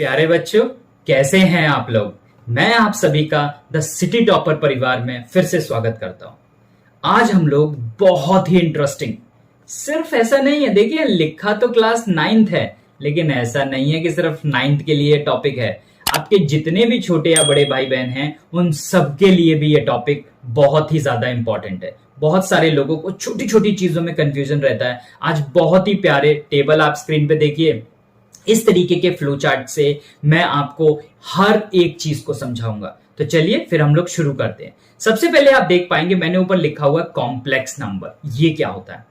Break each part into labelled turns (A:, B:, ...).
A: प्यारे बच्चों, कैसे हैं आप लोग। मैं आप सभी का द सिटी टॉपर परिवार में फिर से स्वागत करता हूं। आज हम लोग बहुत ही इंटरेस्टिंग, सिर्फ ऐसा नहीं है, देखिए लिखा तो क्लास 9th है, लेकिन ऐसा नहीं है कि सिर्फ 9th के लिए टॉपिक है। आपके जितने भी छोटे या बड़े भाई बहन हैं उन सबके लिए भी ये टॉपिक बहुत ही ज्यादा इंपॉर्टेंट है। बहुत सारे लोगों को छोटी छोटी चीजों में कंफ्यूजन रहता है। आज बहुत ही प्यारे टेबल आप स्क्रीन पे देखिए, इस तरीके के फ्लो चार्ट से मैं आपको हर एक चीज को समझाऊंगा। तो चलिए फिर हम लोग शुरू करते हैं। सबसे पहले आप देख पाएंगे मैंने ऊपर लिखा हुआ है कॉम्प्लेक्स नंबर। ये क्या होता है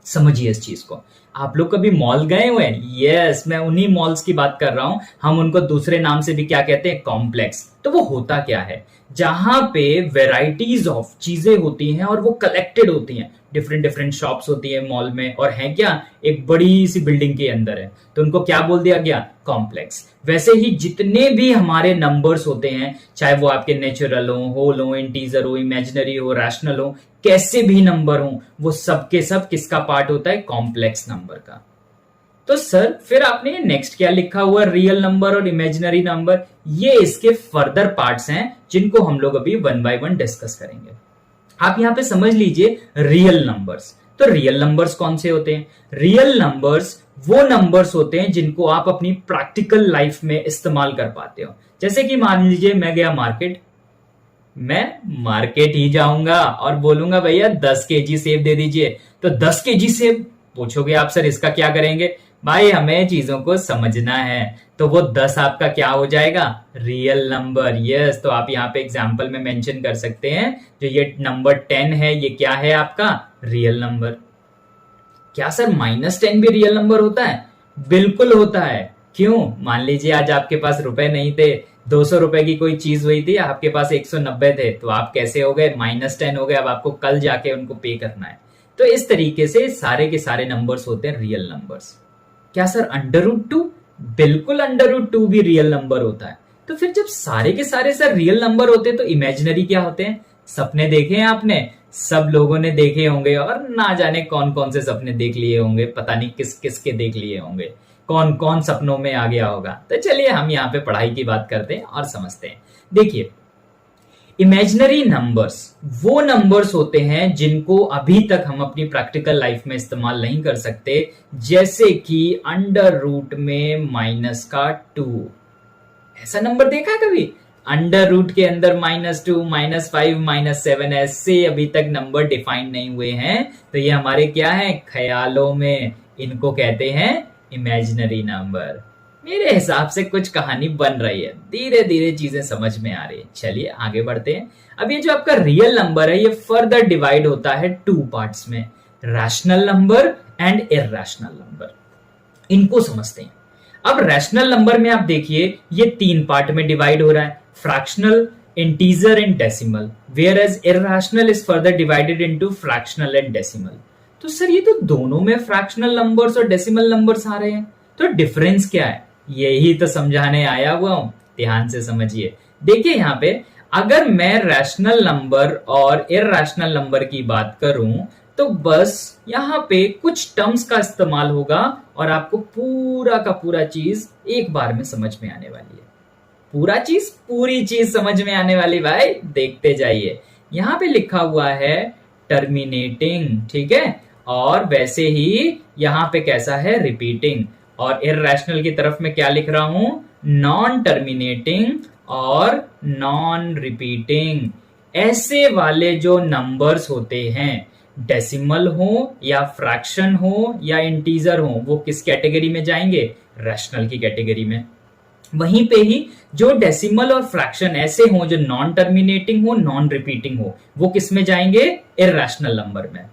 A: समझिए इस चीज को। आप लोग कभी मॉल गए हुए हैं? यस, मैं उन्हीं मॉल्स की बात कर रहा हूं। हम उनको दूसरे नाम से भी क्या कहते हैं, कॉम्प्लेक्स। तो वो होता क्या है, जहां पे वेराइटीज ऑफ चीजें होती हैं और वो कलेक्टेड होती हैं। डिफरेंट डिफरेंट शॉप्स होती है मॉल में, और है क्या, एक बड़ी सी बिल्डिंग के अंदर है, तो उनको क्या बोल दिया गया, कॉम्प्लेक्स। वैसे ही जितने भी हमारे नंबर्स होते हैं, चाहे वो आपके नेचुरल हो, होल हो, इंटीजर हो, इमेजिनरी हो, रैशनल हो, कैसे भी नंबर हो, वो सब के सब किसका पार्ट होता है, कॉम्प्लेक्स नंबर का। तो सर फिर आपने नेक्स्ट क्या लिखा हुआ, रियल नंबर और इमेजिनरी नंबर। ये इसके फर्दर पार्ट्स हैं जिनको हम लोग अभी वन बाय वन डिस्कस करेंगे। आप यहां पे समझ लीजिए रियल नंबर्स। तो रियल नंबर्स कौन से होते हैं? रियल नंबर्स वो नंबर्स होते हैं जिनको आप अपनी प्रैक्टिकल लाइफ में इस्तेमाल कर पाते हो। जैसे कि मान लीजिए मैं गया मार्केट, मैं मार्केट ही जाऊंगा और बोलूंगा भैया 10 केजी सेब दे दीजिए। तो 10 केजी सेब, पूछोगे आप सर इसका क्या करेंगे? भाई हमें चीजों को समझना है। तो वो 10 आपका क्या हो जाएगा, रियल नंबर। यस, तो आप यहाँ पे एग्जांपल में मेंशन कर सकते हैं, जो ये नंबर 10 है ये क्या है आपका, रियल नंबर। क्या सर -10 भी रियल नंबर होता है? बिल्कुल होता है। क्यों? मान लीजिए आज आपके पास रुपए नहीं थे, 200 रुपए की कोई चीज हुई थी, आपके पास 190 थे, तो आप कैसे हो गए, -10 हो गए। अब आपको कल जाके उनको पे करना है। तो इस तरीके से सारे के सारे नंबर्स होते हैं रियल नंबर्स। क्या सर √2? बिल्कुल √2 भी रियल नंबर होता है। तो फिर जब सारे के सारे सर रियल नंबर होते हैं तो इमेजिनरी क्या होते हैं? सपने देखे हैं आपने, सब लोगों ने देखे होंगे, और ना जाने कौन कौन से सपने देख लिए होंगे, पता नहीं किस किस के देख लिए होंगे, कौन कौन सपनों में आ गया होगा। तो चलिए हम यहाँ पे पढ़ाई की बात करते हैं और समझते हैं। देखिए इमेजिनरी नंबर्स वो नंबर्स होते हैं जिनको अभी तक हम अपनी प्रैक्टिकल लाइफ में इस्तेमाल नहीं कर सकते, जैसे कि √रूट में -2। ऐसा नंबर देखा है कभी? √रूट के अंदर -2, -5, -7 ऐसे अभी तक नंबर डिफाइन नहीं हुए हैं। तो ये हमारे क्या है, ख्यालों में। इनको कहते हैं इमेजिनरी नंबर। मेरे हिसाब से कुछ कहानी बन रही है, धीरे धीरे चीजें समझ में आ रही है। चलिए आगे बढ़ते हैं। अब ये जो आपका रियल नंबर है ये फर्दर डिवाइड होता है 2 पार्ट्स में, rational number and irrational number. इनको समझते हैं। अब रैशनल नंबर में आप देखिए ये 3 पार्ट में डिवाइड हो रहा है, fractional, integer and decimal, whereas irrational is further divided into fractional and decimal. तो सर ये तो दोनों में फ्रैक्शनल नंबर्स और डेसिमल नंबर्स आ रहे हैं, तो डिफरेंस क्या है? यही तो समझाने आया हुआ हूं, ध्यान से समझिए। देखिए यहाँ पे अगर मैं रैशनल नंबर और इरैशनल नंबर की बात करूं तो बस यहाँ पे कुछ टर्म्स का इस्तेमाल होगा और आपको पूरा का पूरा चीज एक बार में समझ में आने वाली है। पूरी चीज समझ में आने वाली भाई, देखते जाइए। यहाँ पे लिखा हुआ है टर्मिनेटिंग, ठीक है, और वैसे ही यहाँ पे कैसा है, रिपीटिंग। और इरैशनल की तरफ में क्या लिख रहा हूं, नॉन टर्मिनेटिंग और नॉन रिपीटिंग। ऐसे वाले जो नंबर्स होते हैं, डेसिमल हो या फ्रैक्शन हो या इंटीजर हो, वो किस कैटेगरी में जाएंगे, रैशनल की कैटेगरी में। वहीं पे ही जो डेसिमल और फ्रैक्शन ऐसे हो जो नॉन टर्मिनेटिंग हो, नॉन रिपीटिंग हो, वो किस में जाएंगे, इरैशनल नंबर में।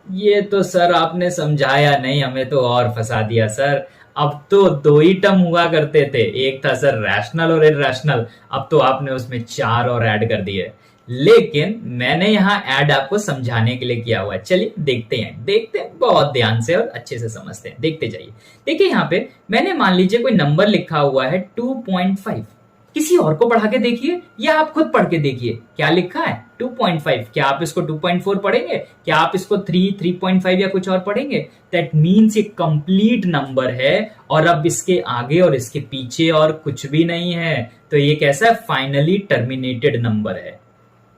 A: ये तो सर आपने समझाया नहीं, हमें तो और फंसा दिया सर। अब तो 2 ही टर्म हुआ करते थे, एक था सर रैशनल और इरैशनल, अब तो आपने उसमें 4 और ऐड कर दिए। लेकिन मैंने यहाँ ऐड आपको समझाने के लिए किया हुआ है। चलिए देखते हैं बहुत ध्यान से और अच्छे से समझते हैं, देखते जाइए। देखिए यहाँ पे मैंने मान लीजिए कोई नंबर लिखा हुआ है 2.5, किसी और को पढ़ा के देखिए या आप खुद पढ़ के देखिए, क्या लिखा है 2.5, क्या आप इसको 2.4 पढ़ेंगे? क्या आप इसको 3, 3.5 या कुछ और पढ़ेंगे? दैट मीन्स ये कंप्लीट नंबर है और अब इसके आगे और इसके पीछे और कुछ भी नहीं है, तो ये कैसा है? फाइनली टर्मिनेटेड नंबर है।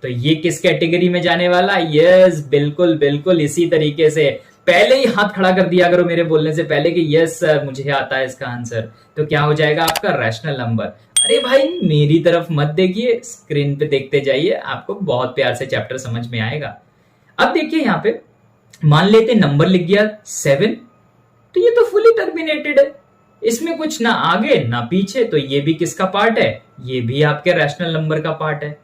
A: तो ये किस कैटेगरी में जाने वाला? यस, बिल्कुल बिल्कुल इसी तरीके से। पहले ही हाथ खड़ा कर दिया करो मेरे बोलने से पहले कि यस सर मुझे आता है इसका आंसर, तो क्या हो जाएगा आपका? Rational number. अरे भाई मेरी तरफ मत देखिए, स्क्रीन पे देखते जाइए, आपको बहुत प्यार से चैप्टर समझ में आएगा। अब देखिए यहाँ पे मान लेते नंबर लिख गया 7, तो ये तो फुली टर्मिनेटेड है, इसमें कुछ ना आगे ना पीछे, तो ये भी किसका पार्ट है? ये भी आपके रैशनल नंबर का पार्ट है।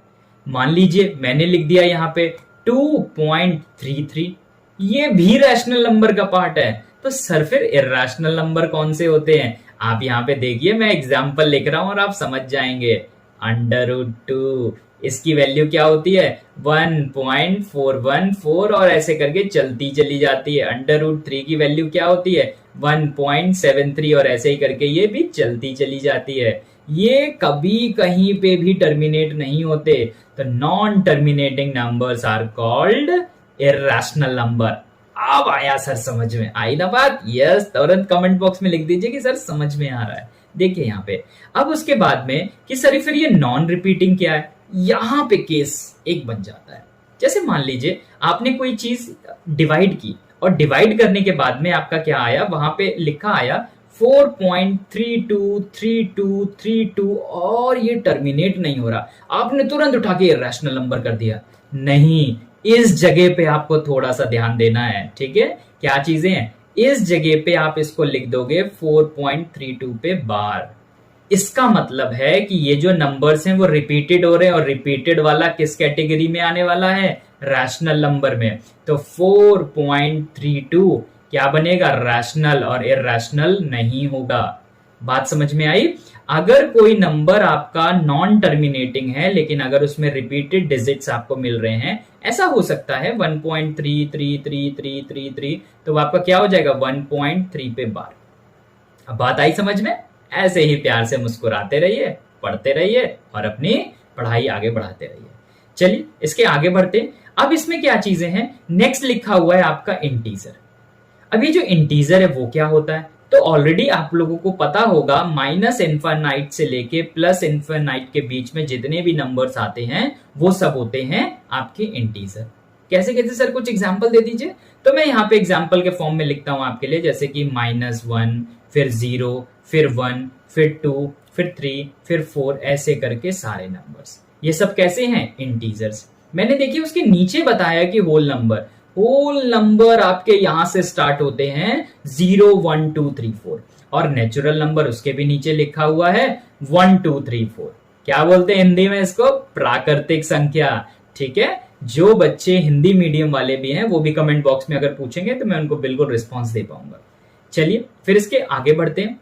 A: मान लीजिए मैंने लिख दिया यहाँ पे 2.33, ये भी रैशनल नंबर का पार्ट है। तो सर फिर इर्रेशनल नंबर कौन से होते हैं? आप यहाँ पे देखिए, मैं एग्जांपल लिख रहा हूं और आप समझ जाएंगे। √2 इसकी वैल्यू क्या होती है? 1.414 और ऐसे करके चलती चली जाती है। √3 की वैल्यू क्या होती है? 1.73 और ऐसे ही करके ये भी चलती चली जाती है। ये कभी कहीं पे भी टर्मिनेट नहीं होते, तो non terminating numbers are called irrational number. अब आया सर समझ में? आई ना बात? यस, तुरंत कमेंट बॉक्स में लिख दीजिए कि सर समझ में आ रहा है। देखिए यहाँ पे अब उसके बाद में कि सर फिर ये नॉन रिपीटिंग क्या है? यहाँ पे केस एक बन जाता है। जैसे मान लीजिए आपने कोई चीज डिवाइड की और डिवाइड करने के बाद में आपका क्या आया? वहां पे लिखा आया 4.323232 और ये टर्मिनेट नहीं हो रहा। आपने तुरंत उठा के इर्रेशनल नंबर कर दिया। नहीं, इस जगह पे आपको थोड़ा सा ध्यान देना है, ठीक है? क्या चीजें हैं? इस जगह पे आप इसको लिख दोगे 4.32 पे बार। इसका मतलब है कि ये जो नंबर्स हैं वो रिपीटेड हो रहे हैं, और रिपीटेड वाला किस कैटेगरी में आने वाला है? रैशनल नंबर में। तो 4.32 क्या बनेगा? रैशनल, और इर्रेशनल नहीं होगा। बात समझ में आई? अगर कोई नंबर आपका नॉन टर्मिनेटिंग है लेकिन अगर उसमें रिपीटेड डिजिट्स आपको मिल रहे हैं, ऐसा हो सकता है 1.33333, तो आपका क्या हो जाएगा? 1.3 पे बार। अब बात आई समझ में? ऐसे ही प्यार से मुस्कुराते रहिए, पढ़ते रहिए और अपनी पढ़ाई आगे बढ़ाते रहिए। चलिए इसके आगे बढ़ते। अब इसमें क्या चीजें हैं? नेक्स्ट लिखा हुआ है आपका इंटीजर। अब ये जो इंटीजर है वो क्या होता है? तो ऑलरेडी आप लोगों को पता होगा, माइनस इनफाइनाइट से लेके प्लस इनफाइनाइट के बीच में जितने भी नंबर्स आते हैं वो सब होते हैं आपके इंटीजर। कैसे कैसे सर? कुछ एग्जांपल दे दीजिए। तो मैं यहाँ पे एग्जांपल के फॉर्म में लिखता हूं आपके लिए, जैसे कि -1, फिर 0, फिर 1, फिर 2, फिर 3, फिर 4, ऐसे करके सारे नंबर्स। ये सब कैसे हैं? इंटीजर्स। मैंने देखिए उसके नीचे बताया कि होल नंबर आपके यहां से स्टार्ट होते हैं 0, 1, 2, 3, 4, और नेचुरल नंबर उसके भी नीचे लिखा हुआ है 1, 2, 3, 4। क्या बोलते हैं हिंदी में इसको? प्राकृतिक संख्या। ठीक है, जो बच्चे हिंदी मीडियम वाले भी हैं वो भी कमेंट बॉक्स में अगर पूछेंगे तो मैं उनको बिल्कुल रिस्पॉन्स दे पाऊंगा। चलिए फिर इसके आगे बढ़ते हैं।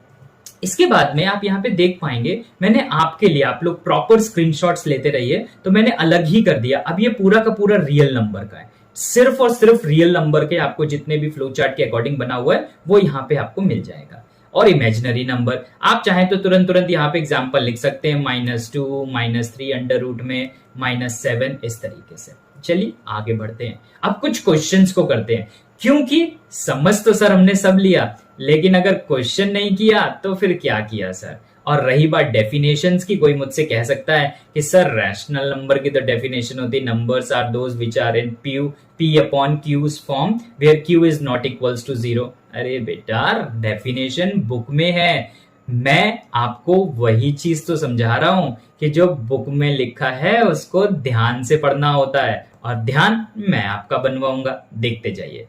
A: इसके बाद में आप यहाँ पे देख पाएंगे, मैंने आपके लिए, आप लोग प्रॉपर स्क्रीनशॉट्स लेते रहिए, तो मैंने अलग ही कर दिया। अब ये पूरा का पूरा रियल नंबर का है, सिर्फ और सिर्फ रियल नंबर के आपको जितने भी फ्लो चार्ट के अकॉर्डिंग बना हुआ है वो यहाँ पे आपको मिल जाएगा। और इमेजिनरी नंबर आप चाहें तो तुरंत यहाँ पे एग्जांपल लिख सकते हैं, -2, -3 अंडर रूट में, -7, इस तरीके से। चलिए आगे बढ़ते हैं। अब कुछ क्वेश्चंस को करते हैं, क्योंकि समझ तो सर हमने सब लिया, लेकिन अगर क्वेश्चन नहीं किया तो फिर क्या किया सर। और रही बात डेफिनेशंस की, कोई मुझसे कह सकता है कि सर रैशनल नंबर की तो डेफिनेशन होती है, numbers are those which are in p upon q's form where q is not equals to 0। अरे बेटा डेफिनेशन बुक में है, मैं आपको वही चीज तो समझा रहा हूं कि जो बुक में लिखा है उसको ध्यान से पढ़ना होता है, और ध्यान मैं आपका बनवाऊंगा। देखते जाइए।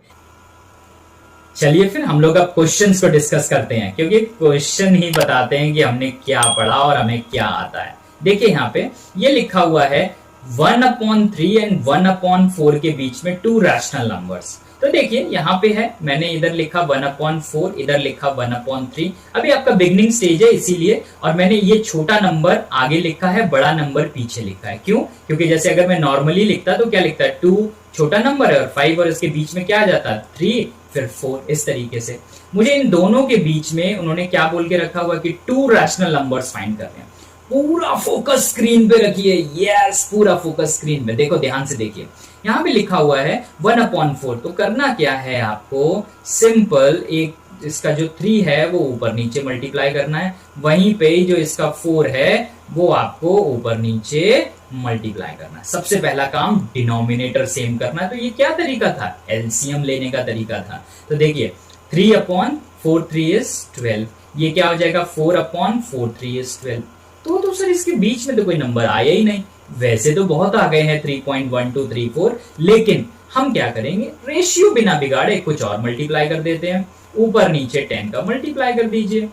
A: चलिए फिर हम लोग अब क्वेश्चंस को डिस्कस करते हैं, क्योंकि क्वेश्चन ही बताते हैं कि हमने क्या पढ़ा और हमें क्या आता है। देखिए यहाँ पे ये लिखा हुआ है 1/3 एंड 1/4 के बीच में 2 रैशनल नंबर्स। तो देखिए यहाँ पे है, मैंने इधर लिखा 1/4, इधर लिखा 1/3। अभी आपका बिगनिंग स्टेज है इसीलिए, और मैंने ये छोटा नंबर आगे लिखा है, बड़ा नंबर पीछे लिखा है। क्यों? क्योंकि जैसे अगर मैं नॉर्मली लिखता तो क्या लिखता है, 2 छोटा नंबर है और 5 और इसके बीच में क्या आ जाता है, 3 फिर 4, इस तरीके से। मुझे इन दोनों के बीच में उन्होंने क्या बोल के रखा हुआ कि 2 रैशनल नंबर्स फाइंड कर रहे हैं। पूरा फोकस स्क्रीन पे रखिए। यस, पूरा फोकस स्क्रीन पे। देखो ध्यान से देखिए, यहां पे लिखा हुआ है 1/4। तो करना क्या है आपको, सिंपल एक इसका जो 3 है वो ऊपर नीचे मल्टीप्लाई करना है, वहीं पे जो इसका 4 है वो आपको ऊपर नीचे मल्टीप्लाई करना है। सबसे पहला काम डिनोमिनेटर सेम करना है। तो ये क्या तरीका था, एलसीएम लेने का तरीका था। तो देखिए 3/4 3 इज 12, ये क्या हो जाएगा 4/4 3 इज 12। तो सर इसके बीच में तो कोई नंबर आया ही नहीं। वैसे तो बहुत आ गए हैं 3.1234, लेकिन हम क्या करेंगे, रेशियो बिना बिगाड़े कुछ और मल्टीप्लाई कर देते हैं। ऊपर नीचे 10 का मल्टीप्लाई कर दीजिए,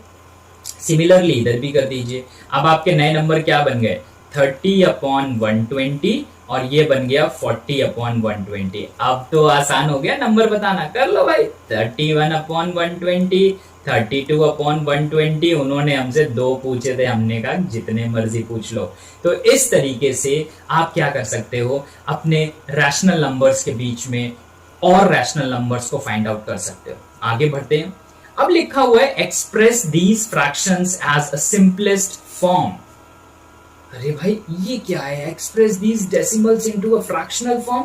A: सिमिलरली इधर भी कर दीजिए। अब आपके नए नंबर क्या बन गए, 30/120 और ये बन गया 40/120। अब तो आसान हो गया नंबर बताना, कर लो भाई। 31/120, 32/120। उन्होंने हमसे 2 पूछे थे, हमने कहा जितने मर्जी पूछ लो। तो इस तरीके से आप क्या कर सकते हो, अपने रैशनल नंबर्स के बीच में और रैशनल नंबर्स को फाइंड आउट कर सकते हो। आगे बढ़ते हैं। अब लिखा हुआ है express these fractions as a simplest form. अरे भाई ये क्या है, express these decimals into a fractional form,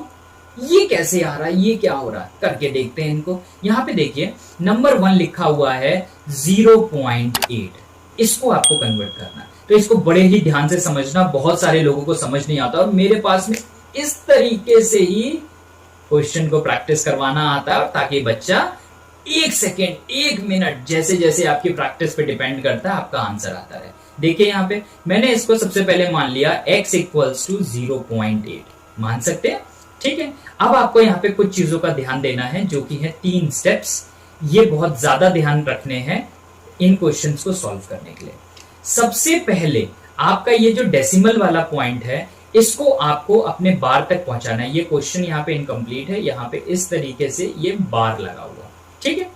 A: ये कैसे आ रहा है, ये क्या हो रहा है, करके देखते हैं इनको। यहां पे देखिए नंबर 1 लिखा हुआ है 0.8, इसको आपको कन्वर्ट करना है। तो इसको बड़े ही ध्यान से समझना, बहुत सारे लोगों को समझ नहीं आता और मेरे पास में इस तरीके से ही क्वेश्चन को प्रैक्टिस करवाना आता है, ताकि बच्चा 1 सेकेंड 1 मिनट जैसे जैसे आपकी प्रैक्टिस पे डिपेंड करता है आपका आंसर आता रहे। देखिए यहां पे मैंने इसको सबसे पहले मान लिया x इक्वल्स टू 0.8, मान सकते हैं, ठीक है। अब आपको यहाँ पे कुछ चीजों का ध्यान देना है, जो कि है 3 स्टेप्स। ये बहुत ज्यादा ध्यान रखने हैं इन क्वेश्चंस को सॉल्व करने के लिए। सबसे पहले आपका ये जो डेसिमल वाला पॉइंट है, इसको आपको अपने बार तक पहुंचाना है। ये क्वेश्चन यहाँ पे इनकम्प्लीट है, यहाँ पे इस तरीके से ये बार लगा हुआ, ठीक है।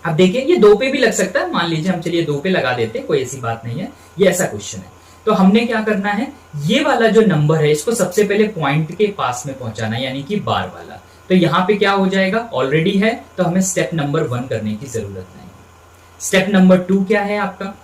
A: अब देखिए ये 2 पे भी लग सकता है, मान लीजिए हम चलिए 2 पे लगा देते हैं, कोई ऐसी बात नहीं है, ये ऐसा क्वेश्चन है। तो हमने क्या करना है, ये वाला जो नंबर है इसको सबसे पहले पॉइंट के पास में पहुंचाना है, यानी कि बार वाला। तो यहां पे क्या हो जाएगा, ऑलरेडी है, तो हमें स्टेप नंबर 1 करने की जरूरत नहीं। स्टेप नंबर 2 क्या है आपका,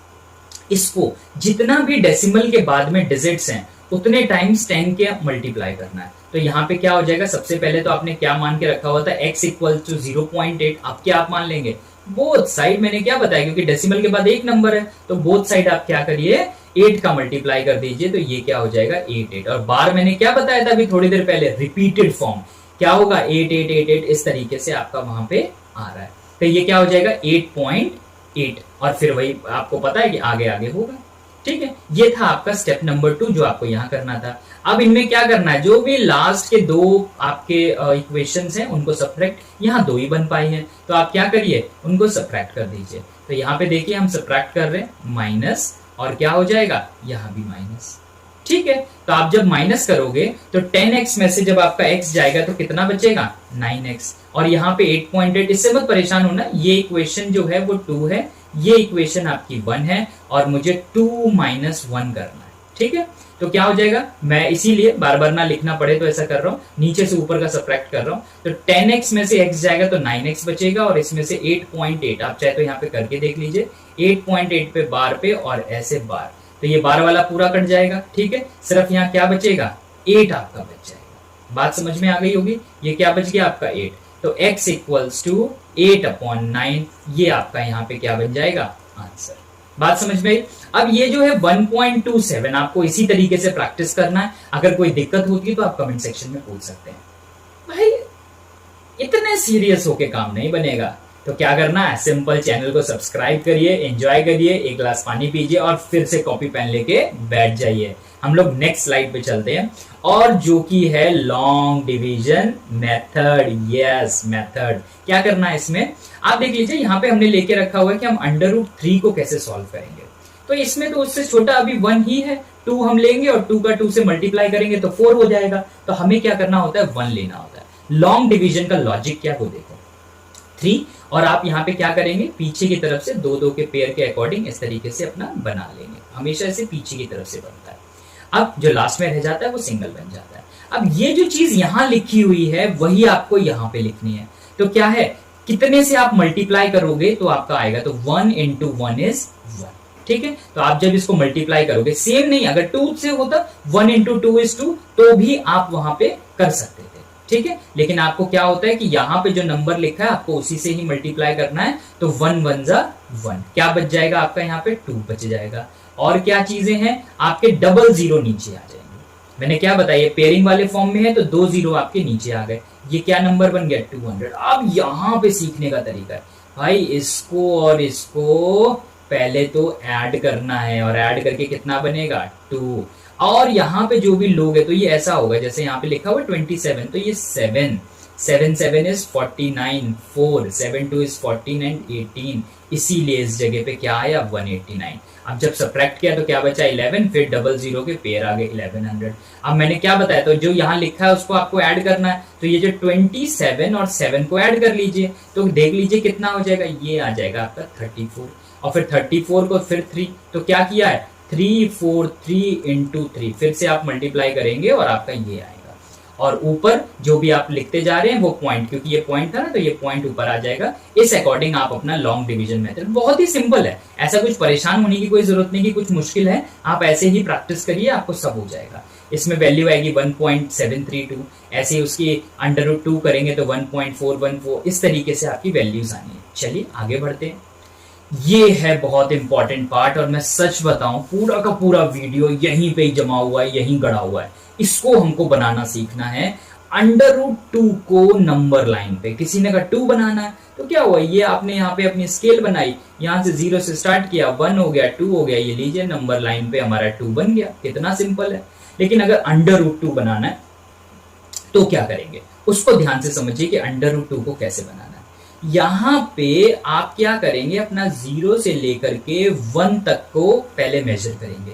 A: इसको जितना भी डेसिमल के बाद में डिजिट्स हैं उतने टाइम्स 10 के मल्टीप्लाई करना है। तो यहाँ पे क्या हो जाएगा, सबसे पहले तो आपने क्या मान के रखा हुआ था, x इक्वल टू 0.8। अब क्या आप मान लेंगे, बोथ साइड, मैंने क्या बताया, क्योंकि डेसिमल के बाद एक नंबर है, तो बोथ साइड आप क्या करिए 8 का मल्टीप्लाई कर दीजिए। तो ये क्या हो जाएगा 8 और बार मैंने क्या बताया था अभी थोड़ी देर पहले, रिपीटेड फॉर्म, क्या होगा 8 8 8 8, इस तरीके से आपका वहां पे आ रहा है। तो ये क्या हो जाएगा 8.8 और फिर वही आपको पता है कि आगे आगे होगा, ठीक है। ये था आपका स्टेप नंबर 2 जो आपको यहां करना था। अब इनमें क्या करना है, जो भी लास्ट के 2 आपके इक्वेशंस हैं उनको सब्ट्रैक्ट, यहाँ 2 ही बन पाई हैं, तो आप क्या करिए उनको सब्ट्रैक्ट कर दीजिए। तो यहाँ पे देखिए हम सब्ट्रैक्ट कर रहे हैं, माइनस, और क्या हो जाएगा यहाँ भी माइनस, ठीक है। तो आप जब माइनस करोगे तो 10x में से जब आपका x जाएगा तो कितना बचेगा 9x, और यहाँ पे 8.8। इससे मत परेशान होना, ये इक्वेशन जो है वो 2 है, ये इक्वेशन आपकी 1 है, और मुझे 2 - 1 करना है, ठीक है। तो क्या हो जाएगा, मैं इसीलिए बार बार ना लिखना पड़े तो ऐसा कर रहा हूं, नीचे से ऊपर का सब्ट्रैक्ट कर रहा हूं। तो 10x में से x जाएगा तो 9x बचेगा, और इसमें से 8.8 आप चाहे तो यहाँ पे करके देख लीजिए, 8.8 पे बार पे और ऐसे बार, तो ये बार वाला पूरा कट जाएगा, ठीक है। सिर्फ यहाँ क्या बचेगा 8 आपका बच जाएगा। बात समझ में आ गई होगी, ये क्या बच गया आपका 8। तो x इक्वल्स टू 8/9, ये आपका यहाँ पे क्या बन जाएगा आंसर। बात समझ में आई। अब ये जो है 1.27 आपको इसी तरीके से प्रैक्टिस करना है। अगर कोई दिक्कत होती है तो आप कमेंट सेक्शन में पूछ सकते हैं। भाई इतने सीरियस होके काम नहीं बनेगा, तो क्या करना है, सिंपल चैनल को सब्सक्राइब करिए, एंजॉय करिए, एक गिलास पानी पीजिए और फिर से कॉपी पेन लेके बैठ जाइए। हम लोग नेक्स्ट स्लाइड पे चलते हैं, और जो कि है long division method. Yes, method क्या करना है इसमें, आप देख लीजिए यहाँ पे हमने लेके रखा हुआ है कि हम √3 को कैसे सॉल्व करेंगे। तो इसमें तो उससे छोटा अभी 1 ही है, 2 हम लेंगे और 2 का 2 से मल्टीप्लाई करेंगे तो 4 हो जाएगा। तो हमें क्या करना होता है, 1 लेना होता है। लॉन्ग डिवीजन का लॉजिक क्या, वो देखो 3, और आप यहाँ पे क्या करेंगे, पीछे की तरफ से 2 के पेयर के अकॉर्डिंग इस तरीके से अपना बना लेंगे, हमेशा ऐसे पीछे की तरफ से बनता है। अब जो लास्ट में रह जाता है वो सिंगल बन जाता है। अब ये जो चीज यहां लिखी हुई है वही आपको यहां पे लिखनी है। तो क्या है, कितने से आप मल्टीप्लाई करोगे तो आपका आएगा, तो 1 × 1 = 1, ठीक है। तो आप जब इसको मल्टीप्लाई करोगे, सेम नहीं, अगर 2 से होता 1 इंटू 2 इज 2 तो भी आप वहां पे कर सकते थे, ठीक है। लेकिन आपको क्या होता है कि यहां पे जो नंबर लिखा है आपको उसी से ही मल्टीप्लाई करना है, तो 1 1 जा 1, क्या बच जाएगा आपका यहाँ पे 2 बच जाएगा। और क्या चीजें हैं, आपके डबल जीरो नीचे आ जाएंगे। मैंने क्या बताया, पेयरिंग वाले फॉर्म में है तो 2 जीरो आपके नीचे आ गए, ये क्या नंबर बन गया 200। अब यहां पे सीखने का तरीका है भाई, इसको और इसको पहले तो ऐड करना है, और ऐड करके कितना बनेगा 2, और यहाँ पे जो भी लोग है तो ये ऐसा होगा जैसे यहाँ पे लिखा हुआ 27, तो ये 7 7 7 इज 49, 4 7 2 इज 14 एंड 18, इसीलिए इस जगह पे क्या आया 189। अब जब सब्ट्रैक्ट किया तो क्या बचा 11, फिर डबल जीरो के पेयर आ गए 1100। अब मैंने क्या बताया, तो जो यहाँ लिखा है उसको आपको ऐड करना है, तो ये जो 27 और 7 को ऐड कर लीजिए, तो देख लीजिए कितना हो जाएगा, ये आ जाएगा आपका 34, और फिर 34 को फिर 3, तो क्या किया है 343 इंटू 3, फिर से आप मल्टीप्लाई करेंगे और आपका ये आएगा। और ऊपर जो भी आप लिखते जा रहे हैं वो पॉइंट, क्योंकि ये पॉइंट था ना तो ये पॉइंट ऊपर आ जाएगा। इस अकॉर्डिंग आप अपना लॉन्ग डिवीजन मेथड, बहुत ही सिंपल है, ऐसा कुछ परेशान होने की कोई जरूरत नहीं कि कुछ मुश्किल है, आप ऐसे ही प्रैक्टिस करिए आपको सब हो जाएगा। इसमें वैल्यू आएगी 1.732, ऐसे ही उसकी √2 करेंगे तो 1.414, इस तरीके से आपकी वैल्यूज आनी है। चलिए आगे बढ़ते हैं, ये है बहुत इंपॉर्टेंट पार्ट, और मैं सच बताऊं पूरा का पूरा वीडियो यहीं पे ही जमा हुआ है, यहीं गड़ा हुआ है। इसको हमको बनाना सीखना है, √2 को नंबर लाइन पे। किसी ने कहा 2 बनाना है, तो क्या हुआ, ये आपने यहाँ पे अपनी स्केल बनाई, यहां से 0 से स्टार्ट किया, 1 हो गया 2 हो गया, ये लीजिए नंबर लाइन पे हमारा 2 बन गया, कितना सिंपल है। लेकिन अगर √2 बनाना है तो क्या करेंगे, उसको ध्यान से समझिए कि √2 को कैसे बनाना है। यहां पे आप क्या करेंगे, अपना 0 से लेकर के 1 तक को पहले मेजर करेंगे,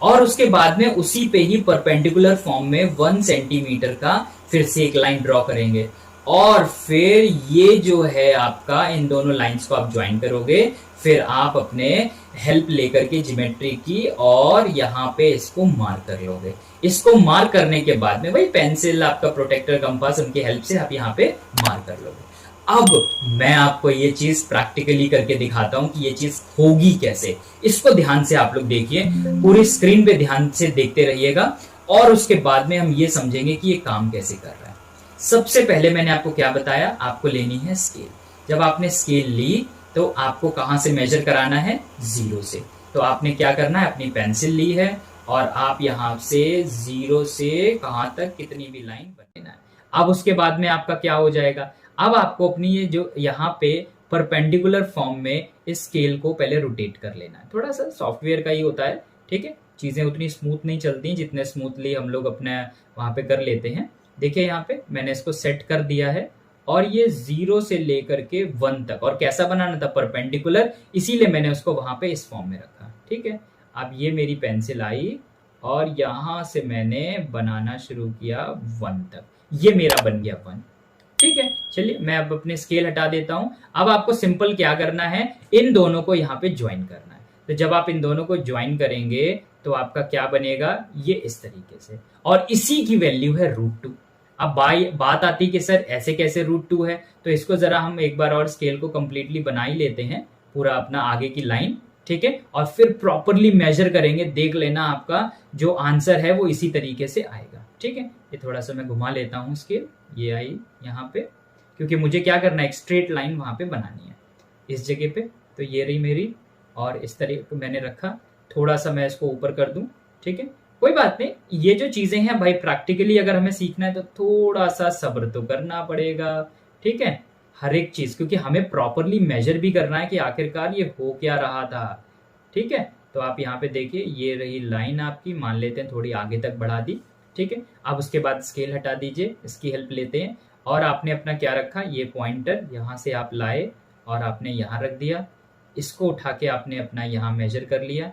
A: और उसके बाद में उसी पे ही परपेंडिकुलर फॉर्म में 1 सेंटीमीटर का फिर से एक लाइन ड्रॉ करेंगे, और फिर ये जो है आपका, इन दोनों लाइंस को आप ज्वाइन करोगे, फिर आप अपने हेल्प लेकर के ज्योमेट्री की, और यहाँ पे इसको मार्क कर लोगे। इसको मार्क करने के बाद में वही पेंसिल, आपका प्रोटेक्टर, कंपास, उनकी हेल्प से आप यहाँ पे मार्क कर लोगे। अब मैं आपको ये चीज प्रैक्टिकली करके दिखाता हूं कि ये चीज होगी कैसे। इसको ध्यान से आप लोग देखिए, पूरी स्क्रीन पे ध्यान से देखते रहिएगा, और उसके बाद में हम ये समझेंगे कि ये काम कैसे कर रहा है। सबसे पहले मैंने आपको क्या बताया, आपको लेनी है स्केल। जब आपने स्केल ली तो आपको कहां से मेजर कराना है, 0 से। तो आपने क्या करना है, अपनी पेंसिल ली है, और आप यहां से 0 से कहां तक कितनी भी लाइन बनाना है। अब उसके बाद में आपका क्या हो जाएगा, अब आपको अपनी ये जो यहाँ पे परपेंडिकुलर फॉर्म में इस स्केल को पहले रोटेट कर लेना है। थोड़ा सा सॉफ्टवेयर का ही होता है, ठीक है, चीजें उतनी स्मूथ नहीं चलती जितने स्मूथली हम लोग अपने वहां पे कर लेते हैं। देखिए यहाँ पे मैंने इसको सेट कर दिया है, और ये 0 से लेकर के 1 तक, और कैसा बनाना था, परपेंडिकुलर, इसीलिए मैंने उसको वहां पे इस फॉर्म में रखा, ठीक है। अब ये मेरी पेंसिल आई, और यहां से मैंने बनाना शुरू किया 1 तक, ये मेरा बन गया 1, ठीक है। चलिए मैं अब अपने स्केल हटा देता हूं। अब आपको सिंपल क्या करना है, इन दोनों को यहाँ पे ज्वाइन करना है। तो जब आप इन दोनों को ज्वाइन करेंगे तो आपका क्या बनेगा, ये इस तरीके से, और इसी की वैल्यू है √2। अब बात आती कि सर ऐसे कैसे √2 है, तो इसको जरा हम एक बार और स्केल को कंप्लीटली बना ही लेते हैं, पूरा अपना आगे की लाइन, ठीक है, और फिर प्रॉपरली मेजर करेंगे। देख लेना आपका जो आंसर है वो इसी तरीके से आएगा, ठीक है। ये थोड़ा सा मैं घुमा लेता हूँ स्केल, ये आई यहाँ पे, क्योंकि मुझे क्या करना है, एक स्ट्रेट लाइन वहां पे बनानी है इस जगह पे। तो ये रही मेरी, और इस तरीके मैंने रखा, थोड़ा सा मैं इसको ऊपर कर दूं, ठीक है, कोई बात नहीं। ये जो चीजें हैं भाई, प्रैक्टिकली अगर हमें सीखना है तो थोड़ा सा सब्र तो करना पड़ेगा, ठीक है, हर एक चीज, क्योंकि हमें प्रॉपरली मेजर भी करना है कि आखिरकार ये हो क्या रहा था, ठीक है। तो आप यहाँ पे देखिए, ये रही लाइन आपकी, मान लेते हैं थोड़ी आगे तक बढ़ा दी, ठीक है। अब उसके बाद स्केल हटा दीजिए, इसकी हेल्प लेते हैं, और आपने अपना क्या रखा, ये पॉइंटर यहां से आप लाए और आपने यहां रख दिया, इसको उठा के आपने अपना यहां मेजर कर लिया,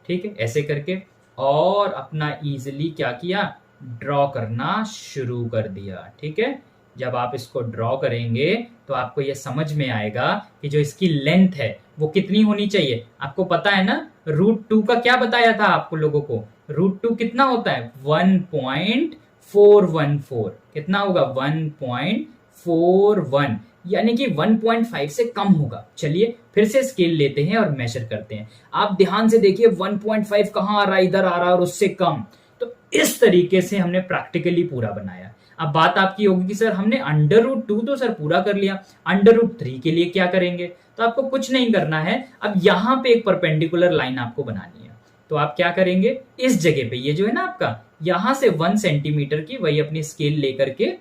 A: ठीक है, ऐसे करके, और अपना इजीली क्या किया, ड्रॉ करना शुरू कर दिया, ठीक है। जब आप इसको ड्रॉ करेंगे तो आपको ये समझ में आएगा कि जो इसकी लेंथ है वो कितनी होनी चाहिए। आपको पता है ना, √2 का क्या बताया था आपको लोगों को, √2 कितना होता है, 1.414, कितना होगा 1.41, यानी कि 1.5 से कम होगा। चलिए फिर से स्केल लेते हैं और मेजर करते हैं। आप ध्यान से देखिए 1.5 कहाँ आ रहा है, इधर आ रहा है और उससे कम। तो इस तरीके से हमने प्रैक्टिकली पूरा बनाया। अब बात आपकी होगी कि सर हमने √2 तो सर पूरा कर लिया, √3 के लिए क्या करेंगे? तो आपको कुछ नहीं करना है। अब यहां पे एक परपेंडिकुलर लाइन आपको बनानी है। तो आप क्या करेंगे, इस जगह पे ये जो है ना आपका, यहां से 1 सेंटीमीटर की, वही अपनी स्केल लेकर के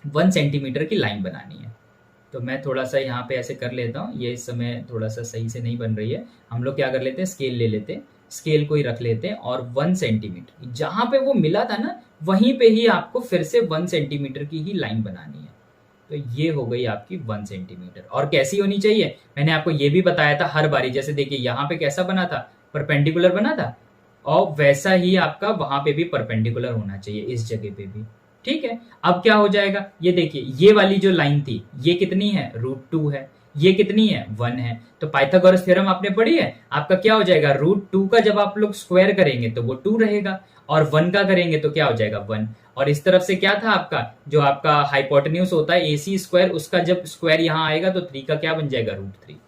A: 1 सेंटीमीटर की लाइन बनानी है। तो मैं थोड़ा सा यहाँ पे ऐसे कर लेता हूँ, ये इस समय थोड़ा सा सही से नहीं बन रही है। हम लोग क्या कर लेते हैं, स्केल ले लेते हैं, स्केल को ही रख लेते हैं और 1 सेंटीमीटर जहां पे वो मिला था ना, वहीं पे ही आपको फिर से 1 सेंटीमीटर की ही लाइन बनानी है। तो ये हो गई आपकी 1 सेंटीमीटर। और कैसी होनी चाहिए, मैंने आपको ये भी बताया था हर बारी। जैसे देखिए यहाँ पे कैसा बना था, परपेंडिकुलर बना था, और वैसा ही आपका वहां पे भी परपेंडिकुलर होना चाहिए, इस जगह पे भी। ठीक है, अब क्या हो जाएगा, ये देखिए ये वाली जो लाइन थी ये कितनी है, √2 है, ये कितनी है, 1 है। तो पाइथागोरस थ्योरम आपने पढ़ी है, आपका क्या हो जाएगा, √2 का जब आप लोग स्क्वायर करेंगे तो वो 2 रहेगा, और 1 का करेंगे तो क्या हो जाएगा, 1। और इस तरफ से क्या था आपका, जो आपका हाइपोटेन्यूज होता है AC स्क्वायर, उसका जब स्क्वायर यहाँ आएगा तो 3 का क्या बन जाएगा, √3।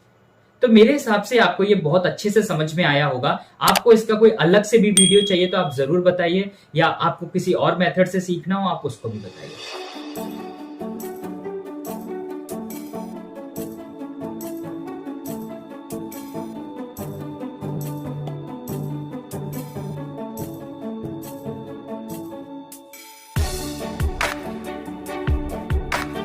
A: तो मेरे हिसाब से आपको ये बहुत अच्छे से समझ में आया होगा। आपको इसका कोई अलग से भी वीडियो चाहिए तो आप जरूर बताइए, या आपको किसी और मेथड से सीखना हो आप उसको भी बताइए।